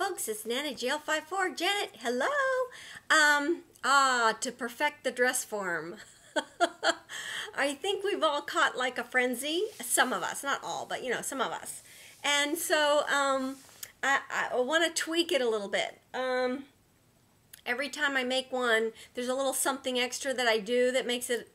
folks, it's Nana GL54. Janet, hello. To perfect the dress form. I think we've all caught like a frenzy. Some of us, not all, but you know, some of us. And so I want to tweak it a little bit. Every time I make one, there's a little something extra that I do that makes it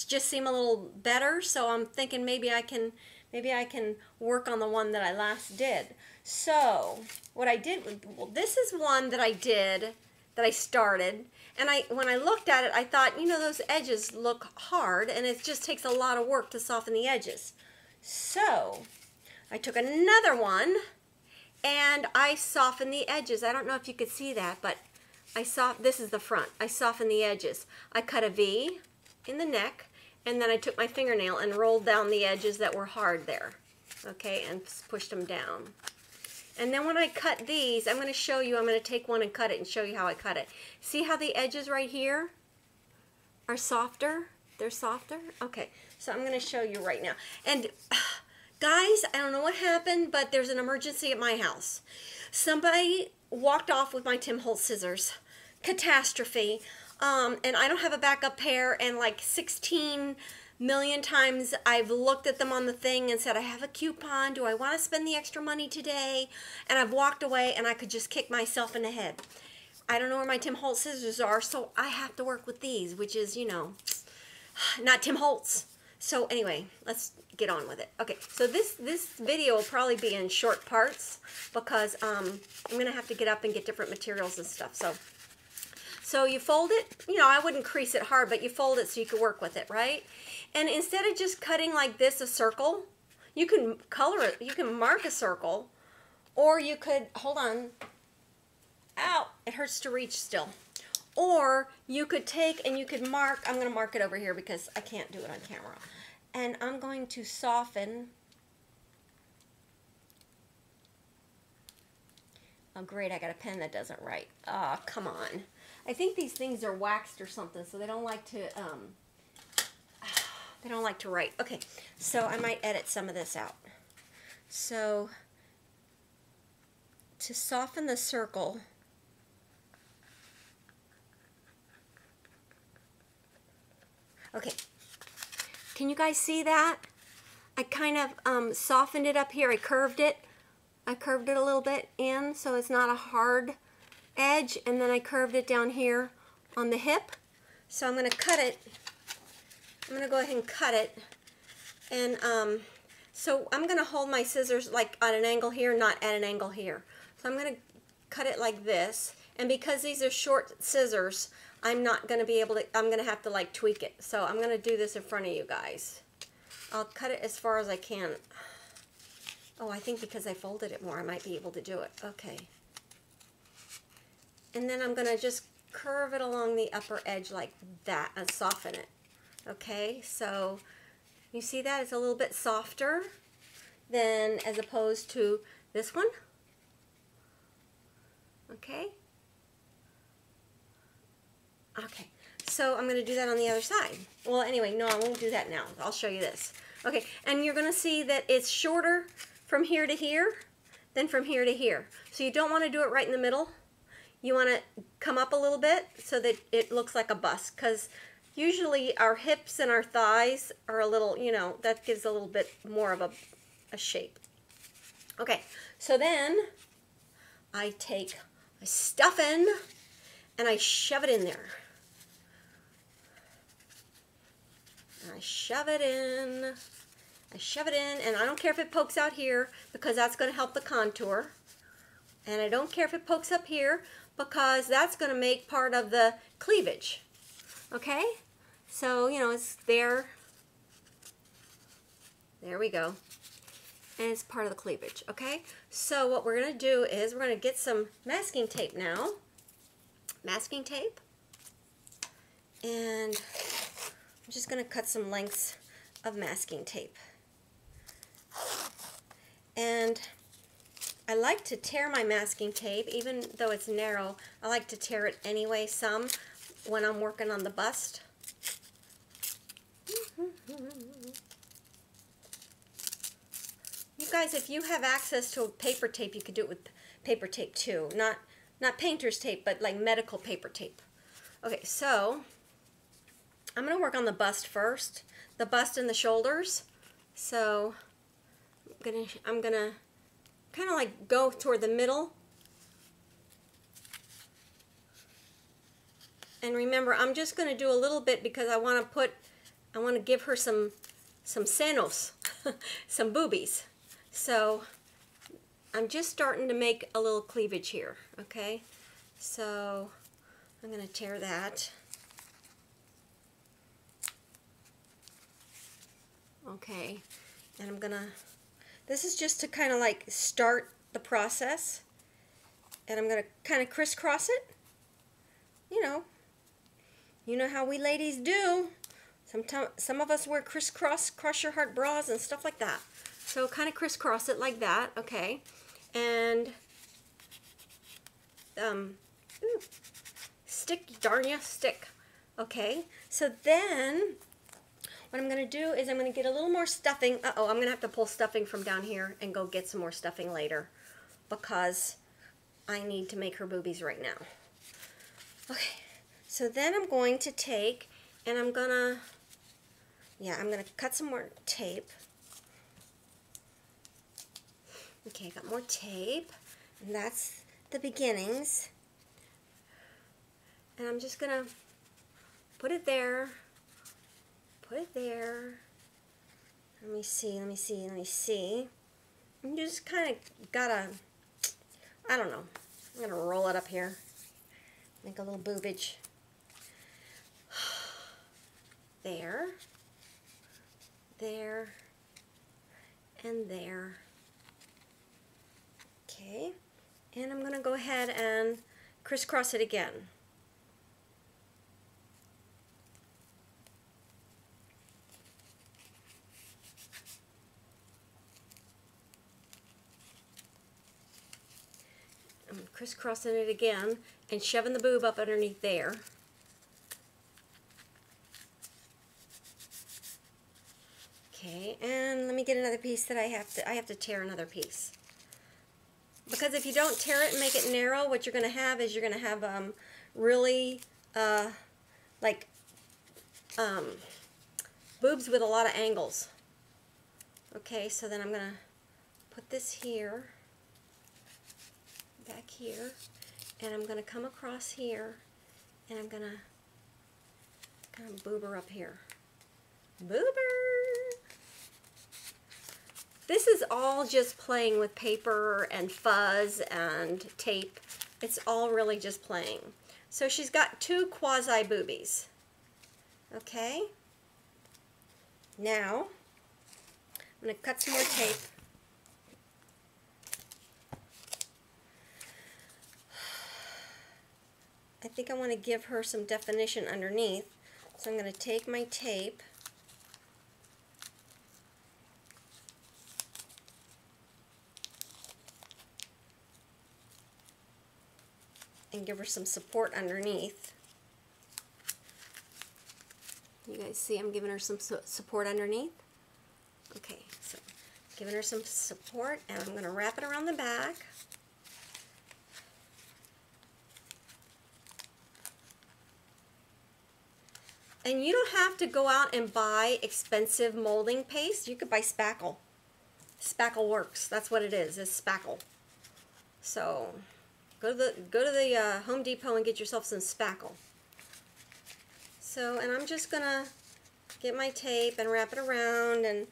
just seem a little better. So I'm thinking maybe I can work on the one that I last did. So what I did, well, this is one that I did, that I started, and when I looked at it, I thought, you know, those edges look hard, and it just takes a lot of work to soften the edges. So I took another one, and I softened the edges. I don't know if you could see that, but this is the front. I softened the edges. I cut a V in the neck, and then I took my fingernail and rolled down the edges that were hard there, okay, and pushed them down. And then when I cut these, I'm going to show you, I'm going to take one and cut it and show you how I cut it. See how the edges right here are softer? They're softer? Okay, so I'm going to show you right now. And guys, I don't know what happened, but there's an emergency at my house. Somebody walked off with my Tim Holtz scissors. Catastrophe. And I don't have a backup pair, and like 16 million times I've looked at them on the thing and said, I have a coupon, do I want to spend the extra money today? And I've walked away and I could just kick myself in the head. I don't know where my Tim Holtz scissors are, so I have to work with these, which is, you know, not Tim Holtz. So anyway, let's get on with it. Okay, so this video will probably be in short parts because I'm going to have to get up and get different materials and stuff. So you fold it, you know, I wouldn't crease it hard, but you fold it so you can work with it, right? And instead of just cutting like this, a circle, you can color it, you can mark a circle, or you could, hold on, ow, it hurts to reach still. Or you could take and you could mark, I'm going to mark it over here because I can't do it on camera. And I'm going to soften. Oh great, I got a pen that doesn't write. Oh, come on. I think these things are waxed or something, so they don't like to write. Okay, so I might edit some of this out. So to soften the circle, okay, can you guys see that? I kind of softened it up here. I curved it a little bit in so it's not a hard edge, and then I curved it down here on the hip. So I'm going to cut it. I'm going to go ahead and cut it. And so I'm going to hold my scissors like at an angle here, not at an angle here. So I'm going to cut it like this. And because these are short scissors, I'm not going to be able to, I'm going to have to like tweak it. So I'm going to do this in front of you guys. I'll cut it as far as I can. Oh, I think because I folded it more, I might be able to do it. Okay. And then I'm going to just curve it along the upper edge like that and soften it. Okay, so you see that? It's a little bit softer than as opposed to this one. Okay. Okay, so I'm going to do that on the other side. Well, anyway, no, I won't do that now. I'll show you this. Okay, and you're going to see that it's shorter from here to here than from here to here. So you don't want to do it right in the middle. You want to come up a little bit so that it looks like a bust, because usually our hips and our thighs are a little, you know, that gives a little bit more of a shape. Okay, so then I take my stuffing and I shove it in there. And I shove it in. I shove it in, and I don't care if it pokes out here because that's going to help the contour. And I don't care if it pokes up here because that's going to make part of the cleavage. Okay? So, you know, it's there. There we go. And it's part of the cleavage. Okay? So what we're going to do is we're going to get some masking tape now. Masking tape. And I'm just going to cut some lengths of masking tape. And I like to tear my masking tape, even though it's narrow. I like to tear it anyway some when I'm working on the bust. You guys, if you have access to paper tape, you could do it with paper tape too. Not painter's tape, but like medical paper tape. Okay, so I'm going to work on the bust first, the bust and the shoulders. So I'm gonna kind of like go toward the middle. And remember, I'm just going to do a little bit because I want to give her some senos, some boobies. So I'm just starting to make a little cleavage here, okay? So I'm going to tear that. Okay, and I'm going to, this is just to kind of like start the process. And I'm going to kind of crisscross it, you know how we ladies do. Sometimes some of us wear crisscross, cross your heart bras and stuff like that. So kind of crisscross it like that, okay? And stick, darn ya, stick. Okay. So then what I'm going to do is I'm going to get a little more stuffing. Uh-oh, I'm going to have to pull stuffing from down here and go get some more stuffing later because I need to make her boobies right now. Okay. So then I'm going to take and I'm going to cut some more tape. Okay, I got more tape, and that's the beginnings. And I'm just going to put it there, Let me see. You just kind of gotta, I don't know, I'm going to roll it up here, make a little boobage. There, and there. Okay, and I'm going to go ahead and crisscross it again. I'm crisscrossing it again and shoving the boob up underneath there. Okay, and let me get another piece that I have to tear another piece. Because if you don't tear it and make it narrow, what you're going to have is you're going to have really boobs with a lot of angles. Okay, so then I'm going to put this here, back here, and I'm going to come across here, and I'm going to kind of boob her up here. Boober! This is all just playing with paper and fuzz and tape. It's all really just playing. So she's got two quasi boobies. Okay? Now, I'm going to cut some more tape. I think I want to give her some definition underneath. So I'm going to take my tape and give her some support underneath. You guys see I'm giving her some support underneath? Okay, so giving her some support, and I'm going to wrap it around the back. And you don't have to go out and buy expensive molding paste. You could buy spackle. Spackle works. That's what it is spackle. So go to the Home Depot and get yourself some spackle. So, and I'm just gonna get my tape and wrap it around and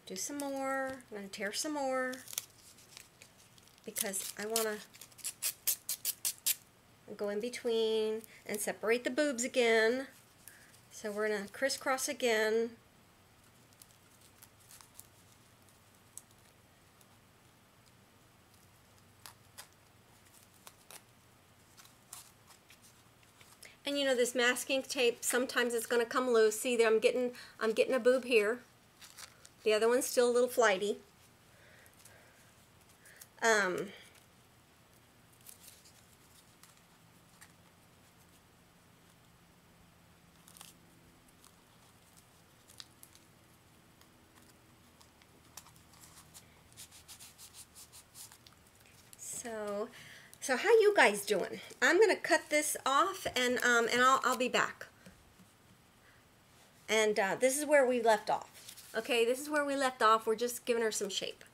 do some more. I'm gonna tear some more because I wanna go in between and separate the boobs again. So we're gonna crisscross again. And you know, this masking tape, sometimes it's going to come loose. See there, I'm getting a boob here. The other one's still a little flighty. So how you guys doing? I'm gonna cut this off, and I'll be back. And this is where we left off. Okay, this is where we left off. We're just giving her some shape.